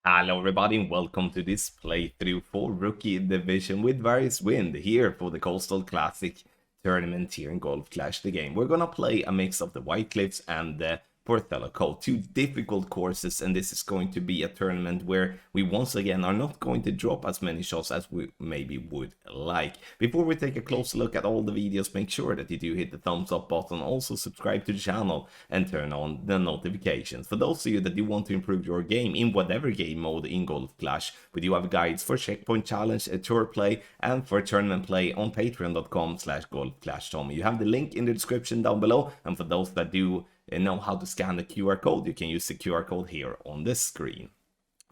Hello everybody and welcome to this playthrough for Rookie Division with Various Wind here for the Coastal Classic tournament here in Golf Clash the game. We're gonna play a mix of the White Cliffs and the Porthello Cove, two difficult courses, and this is going to be a tournament where we once again are not going to drop as many shots as we maybe would like. Before we take a closer look at all the videos, make sure that you do hit the thumbs up button, also subscribe to the channel and turn on the notifications. For those of you that do want to improve your game in whatever game mode in Golf Clash, we do have guides for Checkpoint Challenge, Tour Play, and for Tournament Play on patreon.com/golfclashtommy. You have the link in the description down below, and for those that do know how to scan the QR code, you can use the QR code here on the screen.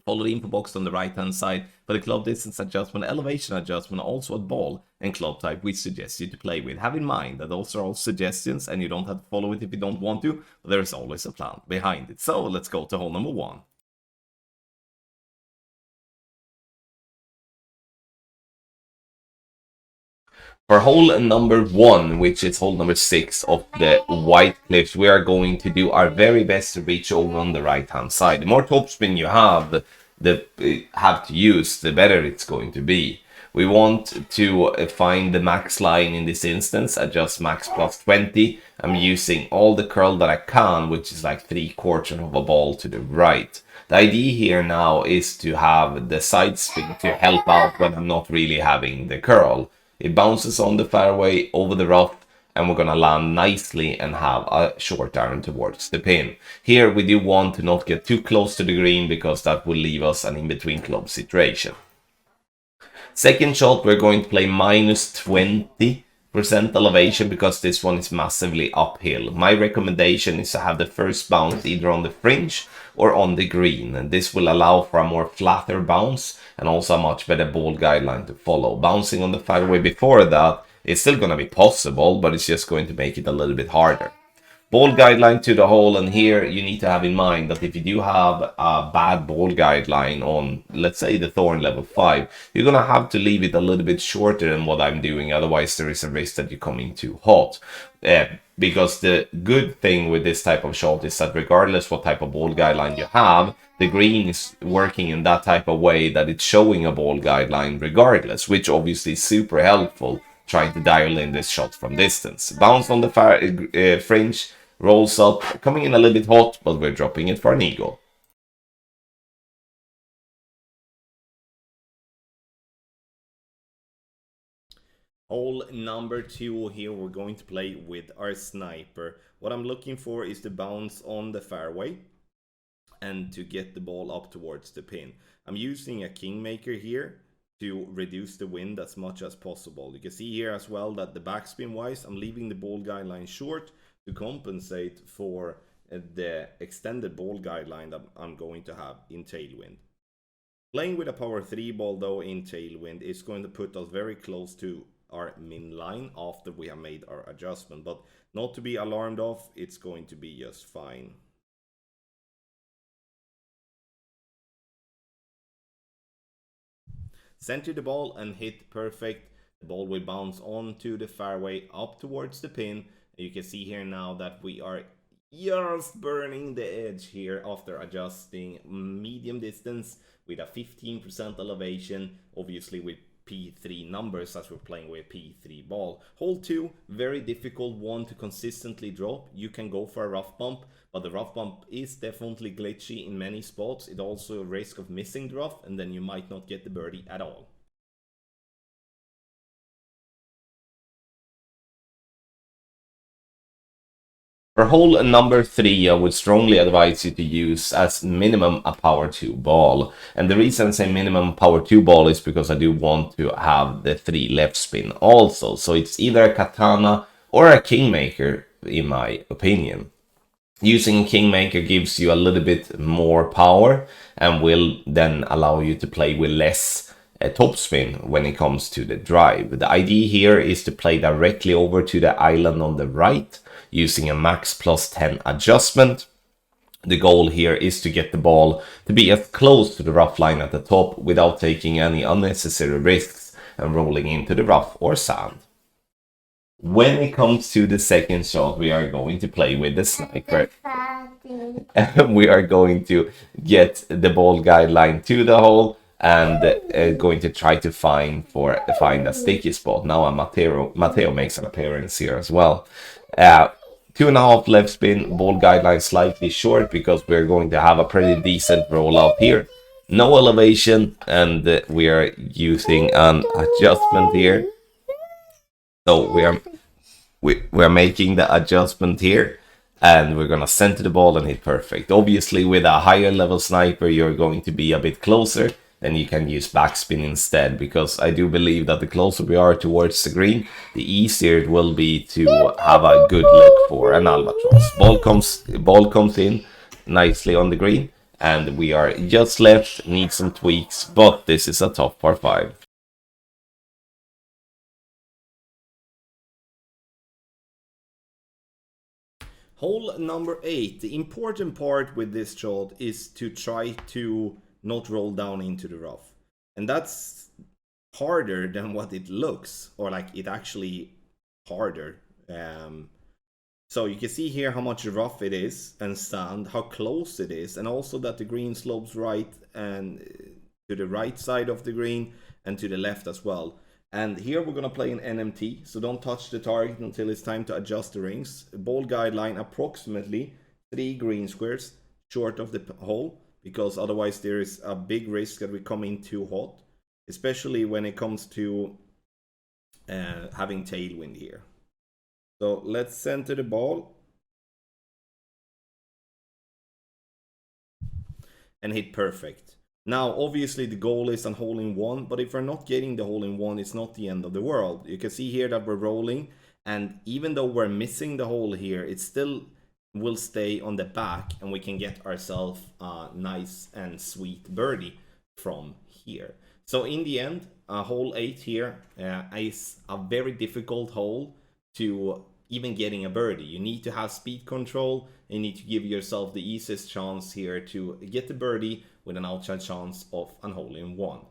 Follow the info box on the right hand side for the club distance adjustment, elevation adjustment, also a ball and club type we suggest you to play with. Have in mind that those are all suggestions and you don't have to follow it if you don't want to, but there is always a plan behind it. So let's go to hole number 1. For hole number 1, which is hole number 6 of the White Cliffs, we are going to do our very best to reach over on the right hand side. The more topspin you have to use, the better it's going to be. We want to find the max line in this instance, adjust max plus 20. I'm using all the curl that I can, which is like 3/4 of a ball to the right. The idea here now is to have the side spin to help out when I'm not really having the curl. It bounces on the fairway over the rough, and we're gonna land nicely and have a short iron towards the pin. Here we do want to not get too close to the green because that will leave us an in-between club situation. Second shot, we're going to play minus 20% elevation because this one is massively uphill. My recommendation is to have the first bounce either on the fringe or on the green, and this will allow for a more flatter bounce and also a much better ball guideline to follow. Bouncing on the fairway before that is still going to be possible, but it's just going to make it a little bit harder. Ball guideline to the hole, and here you need to have in mind that if you do have a bad ball guideline on, let's say, the Thorn level 5, you're going to have to leave it a little bit shorter than what I'm doing, otherwise there is a risk that you come in too hot. Because the good thing with this type of shot is that regardless what type of ball guideline you have, the green is working in that type of way that it's showing a ball guideline regardless, which obviously is super helpful trying to dial in this shot from distance. Bounce on the fringe, rolls up, coming in a little bit hot, but we're dropping it for an eagle. Hole number 2 here, we're going to play with our sniper. What I'm looking for is to bounce on the fairway and to get the ball up towards the pin. I'm using a Kingmaker here to reduce the wind as much as possible. You can see here as well that the backspin wise, I'm leaving the ball guideline short to compensate for the extended ball guideline that I'm going to have in tailwind. Playing with a power 3 ball though in tailwind is going to put us very close to our min line after we have made our adjustment, but not to be alarmed of, it's going to be just fine. Center the ball and hit perfect. The ball will bounce onto the fairway up towards the pin. You can see here now that we are just burning the edge here after adjusting medium distance with a 15% elevation, obviously with P3 numbers as we're playing with P3 ball. Hole 2, very difficult one to consistently drop. You can go for a rough bump, but the rough bump is definitely glitchy in many spots. It also a risk of missing the rough, and then you might not get the birdie at all. For hole number 3, I would strongly advise you to use as minimum a power 2 ball. And the reason I say minimum power 2 ball is because I do want to have the 3 left spin also. So it's either a Katana or a Kingmaker in my opinion. Using Kingmaker gives you a little bit more power and will then allow you to play with less topspin when it comes to the drive. The idea here is to play directly over to the island on the right using a max plus 10 adjustment. The goal here is to get the ball to be as close to the rough line at the top without taking any unnecessary risks and rolling into the rough or sand. When it comes to the second shot, we are going to play with the sniper. we are going to get the ball guideline to the hole and going to try to find a sticky spot. Now Matteo makes an appearance here as well. 2.5 left spin, ball guideline slightly short because we're going to have a pretty decent rollout here. No elevation, and we are using an adjustment here. So we're making the adjustment here, and we're gonna center the ball and hit perfect. Obviously, with a higher level sniper, you're going to be a bit closer, then you can use backspin instead, because I do believe that the closer we are towards the green, the easier it will be to have a good look for an albatross. Ball comes in nicely on the green, and we are just left, need some tweaks, but this is a tough par 5. Hole number 8. The important part with this shot is to try to not roll down into the rough. And that's harder than what it looks, or like it actually harder. So you can see here how much rough it is and sand, how close it is, and also that the green slopes right and to the right side of the green and to the left as well. And here we're going to play an NMT, so don't touch the target until it's time to adjust the rings. Ball guideline approximately 3 green squares short of the hole, because otherwise there is a big risk that we come in too hot, especially when it comes to having tailwind here. So let's center the ball and hit perfect. Now, obviously, the goal is a hole-in-one, but if we're not getting the hole-in-one, it's not the end of the world. You can see here that we're rolling, and even though we're missing the hole here, it still will stay on the back, and we can get ourselves a nice and sweet birdie from here. So in the end, hole 8 here is a very difficult hole to even getting a birdie. You need to have speed control, and you need to give yourself the easiest chance here to get the birdie with an outside chance of an hole-in-one.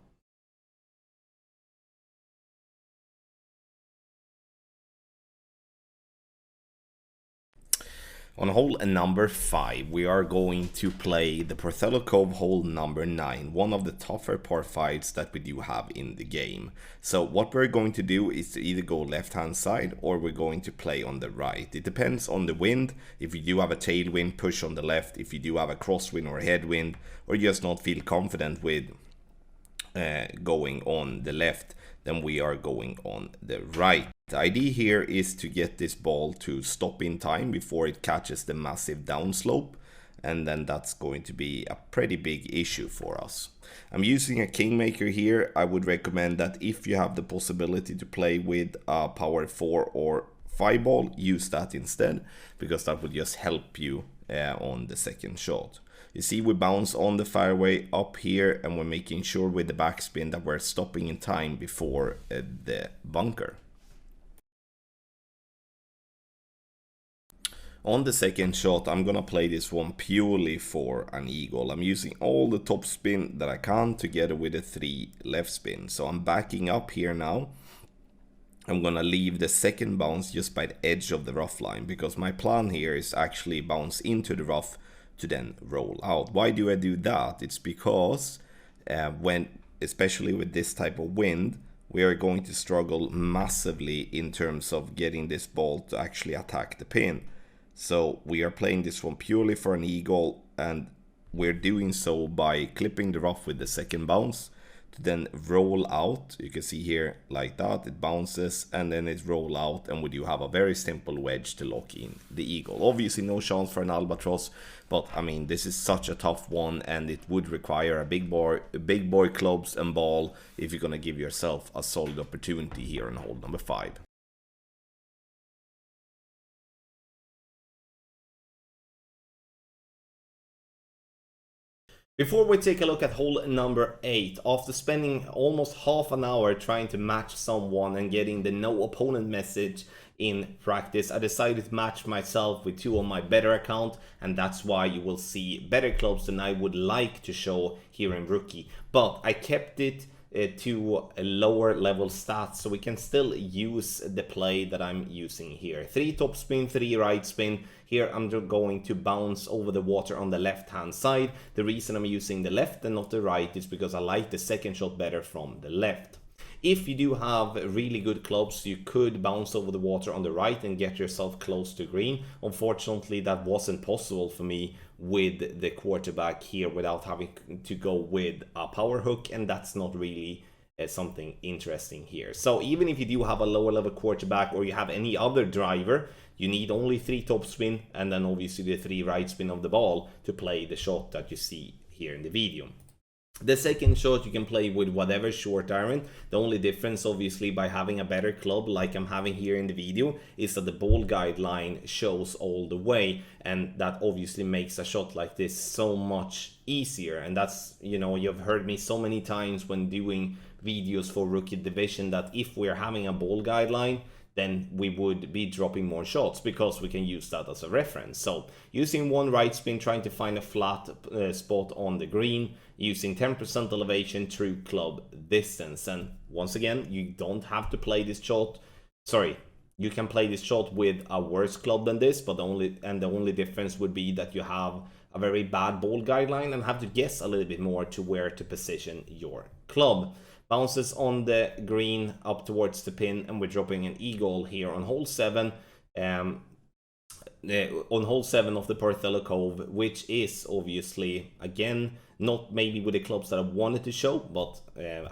On hole number 5, we are going to play the Porthello Cove hole number 9, one of the tougher par 5s that we do have in the game. So what we're going to do is to either go left hand side or we're going to play on the right. It depends on the wind. If you do have a tailwind, push on the left. If you do have a crosswind or a headwind, or you just not feel confident with going on the left, then we are going on the right. The idea here is to get this ball to stop in time before it catches the massive downslope, and then that's going to be a pretty big issue for us. I'm using a Kingmaker here. I would recommend that if you have the possibility to play with a power 4 or 5 ball, use that instead, because that would just help you on the second shot. You see we bounce on the fairway up here, and we're making sure with the backspin that we're stopping in time before the bunker. On the second shot, I'm gonna play this one purely for an eagle. I'm using all the top spin that I can together with the 3 left spin. So I'm backing up here now. I'm gonna leave the second bounce just by the edge of the rough line, because my plan here is actually bounce into the rough to then roll out. Why do I do that? It's because especially with this type of wind, we are going to struggle massively in terms of getting this ball to actually attack the pin. So we are playing this one purely for an eagle, and we're doing so by clipping the rough with the second bounce to then roll out. You can see here like that, it bounces and then it roll out, and we do have a very simple wedge to lock in the eagle. Obviously no chance for an albatross, but I mean this is such a tough one, and it would require a big boy clubs and ball if you're gonna give yourself a solid opportunity here on hole number 5. Before we take a look at hole number 8, after spending almost half an hour trying to match someone and getting the no opponent message in practice, I decided to match myself with 2 on my better account, and that's why you will see better clubs than I would like to show here in Rookie. But I kept it to lower level stats, so we can still use the play that I'm using here. 3 topspin, 3 right spin. Here I'm going to bounce over the water on the left hand side. The reason I'm using the left and not the right is because I like the second shot better from the left. If you do have really good clubs, you could bounce over the water on the right and get yourself close to green. Unfortunately, that wasn't possible for me with the quarterback here without having to go with a power hook, and that's not really something interesting here. So even if you do have a lower level quarterback or you have any other driver, you need only 3 topspin and then obviously the 3 right spin of the ball to play the shot that you see here in the video. The second shot you can play with whatever short iron. The only difference obviously by having a better club like I'm having here in the video is that the ball guideline shows all the way, and that obviously makes a shot like this so much easier. And that's, you know, you've heard me so many times when doing videos for Rookie Division that if we're having a ball guideline, then we would be dropping more shots because we can use that as a reference. So using 1 right spin, trying to find a flat spot on the green, using 10% elevation, true club distance. And once again, you don't have to play this shot. Sorry, you can play this shot with a worse club than this, but the only difference would be that you have a very bad ball guideline and have to guess a little bit more to where to position your club. Bounces on the green up towards the pin, and we're dropping an eagle here on hole 7. On hole 7 of the Porthello Cove, which is obviously, again, not maybe with the clubs that I wanted to show, but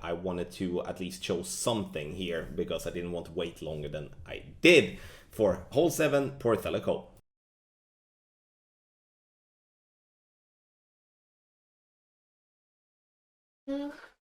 I wanted to at least show something here because I didn't want to wait longer than I did for hole 7, Porthello Cove.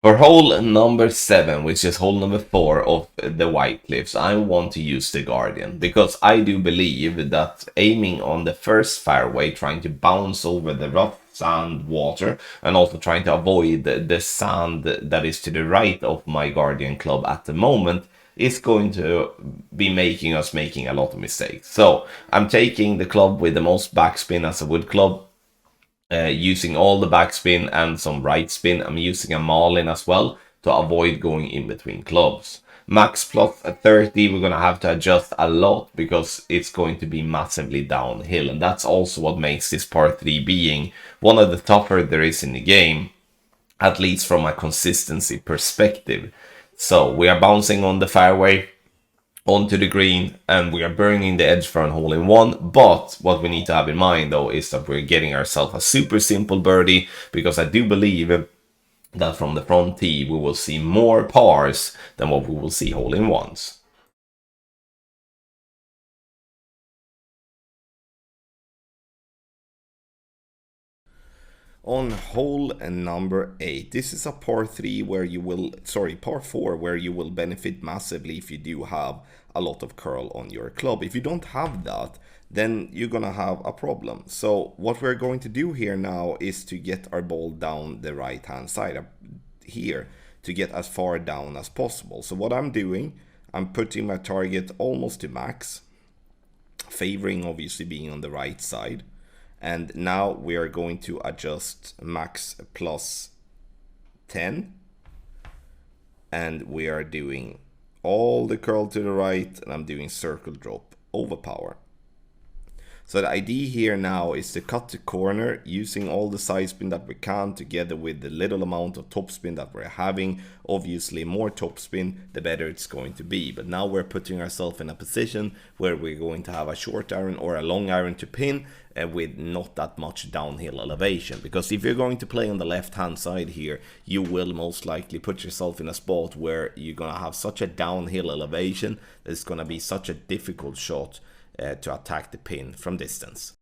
For hole number 7, which is hole number 4 of the White Cliffs, I want to use the Guardian because I do believe that aiming on the first fairway, trying to bounce over the rough sand water and also trying to avoid the sand that is to the right of my Guardian club at the moment is going to be making us making a lot of mistakes. So I'm taking the club with the most backspin as a wood club. Using all the backspin and some right spin. I'm using a Marlin as well to avoid going in between clubs. Max plus 30, we're going to have to adjust a lot because it's going to be massively downhill. And that's also what makes this par 3 being one of the tougher there is in the game, at least from a consistency perspective. So we are bouncing on the fairway onto the green and we are burning the edge for an hole-in-one. But what we need to have in mind though is that we're getting ourselves a super simple birdie, because I do believe that from the front tee we will see more pars than what we will see hole-in-ones. On hole number 8, this is a par 3 where you will, par 4 where you will benefit massively if you do have a lot of curl on your club. If you don't have that, then you're gonna have a problem. So what we're going to do here now is to get our ball down the right hand side here to get as far down as possible. So what I'm doing, I'm putting my target almost to max, favoring obviously being on the right side. And now we are going to adjust max plus 10. And we are doing all the curl to the right, and I'm doing circle drop over power. So the idea here now is to cut the corner using all the side spin that we can together with the little amount of topspin that we're having. Obviously more topspin, the better it's going to be. But now we're putting ourselves in a position where we're going to have a short iron or a long iron to pin with not that much downhill elevation. Because if you're going to play on the left hand side here, you will most likely put yourself in a spot where you're going to have such a downhill elevation that it's going to be such a difficult shot to attack the pin from distance.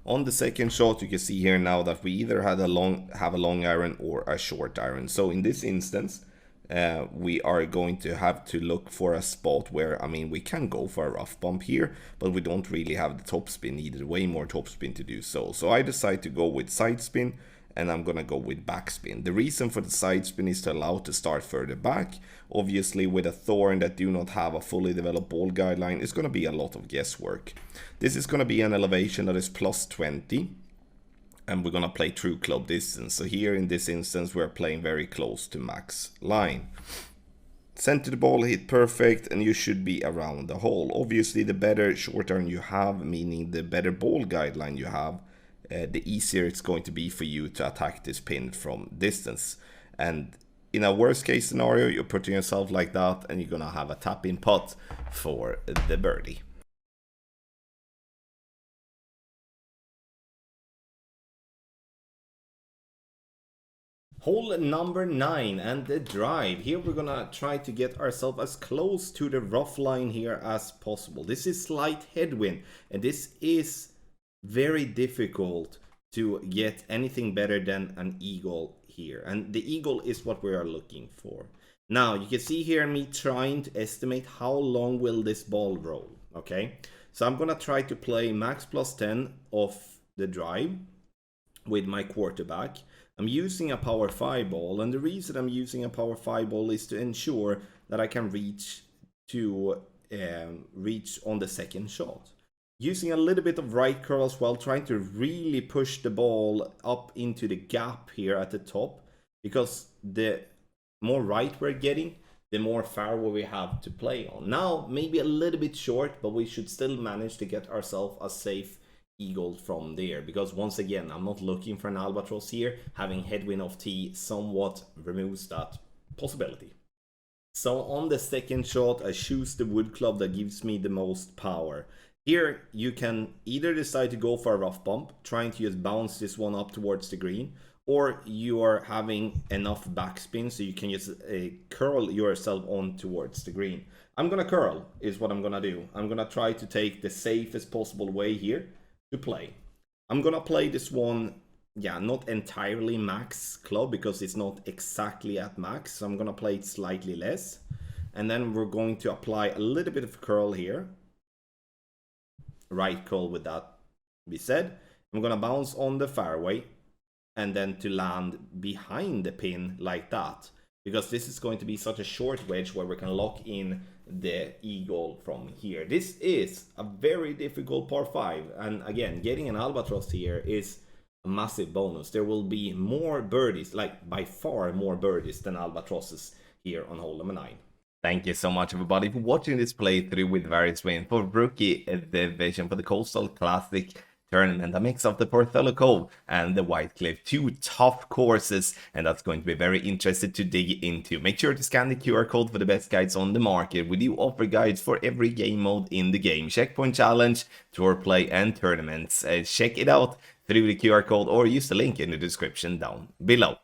On the second shot, you can see here now that we either have a long iron or a short iron. So in this instance, we are going to have to look for a spot where, I mean, we can go for a rough bump here, but we don't really have the topspin needed, way more topspin to do so. So I decide to go with side spin, and I'm gonna go with backspin. The reason for the side spin is to allow it to start further back. Obviously with a thorn that do not have a fully developed ball guideline, it's gonna be a lot of guesswork. This is gonna be an elevation that is plus 20. and we're gonna play true club distance. So here in this instance, we're playing very close to max line. Center the ball, hit perfect, and you should be around the hole. Obviously, the better short iron you have, meaning the better ball guideline you have, the easier it's going to be for you to attack this pin from distance. And in a worst case scenario, you're putting yourself like that, and you're gonna have a tap in putt for the birdie. Hole number 9 and the drive. Here we're gonna try to get ourselves as close to the rough line here as possible. This is slight headwind, and this is very difficult to get anything better than an eagle here. And the eagle is what we are looking for. Now, you can see here me trying to estimate how long will this ball roll, okay? So I'm gonna try to play max plus 10 of the drive with my quarterback. I'm using a power 5 ball, and the reason I'm using a power 5 ball is to ensure that I can reach on the second shot. Using a little bit of right curl as well, trying to really push the ball up into the gap here at the top, because the more right we're getting, the more fairway we have to play on. Now, maybe a little bit short, but we should still manage to get ourselves a safe eagle from there, because once again, I'm not looking for an albatross here. Having headwind of tee somewhat removes that possibility. So on the second shot, I choose the wood club that gives me the most power. Here you can either decide to go for a rough bump, trying to just bounce this one up towards the green, or you are having enough backspin so you can just curl yourself on towards the green. I'm gonna curl is what I'm gonna do. I'm gonna try to take the safest possible way here to play. I'm gonna play this one, yeah, not entirely max club because it's not exactly at max, so I'm gonna play it slightly less, and then we're going to apply a little bit of curl here, right curl. With that be said, I'm gonna bounce on the fairway and then to land behind the pin like that, because this is going to be such a short wedge where we can lock in the eagle from here. This is a very difficult par 5, and again, getting an albatross here is a massive bonus. There will be more birdies, like by far more birdies than albatrosses here on hole number 9. Thank you so much, everybody, for watching this playthrough with Various Win for Rookie Division for the Coastal Classic Tournament, a mix of the Porthello Cove and the White Cliff, 2 tough courses, and that's going to be very interesting to dig into. Make sure to scan the QR code for the best guides on the market. We do offer guides for every game mode in the game: Checkpoint Challenge, Tour Play, and Tournaments. Check it out through the QR code or use the link in the description down below.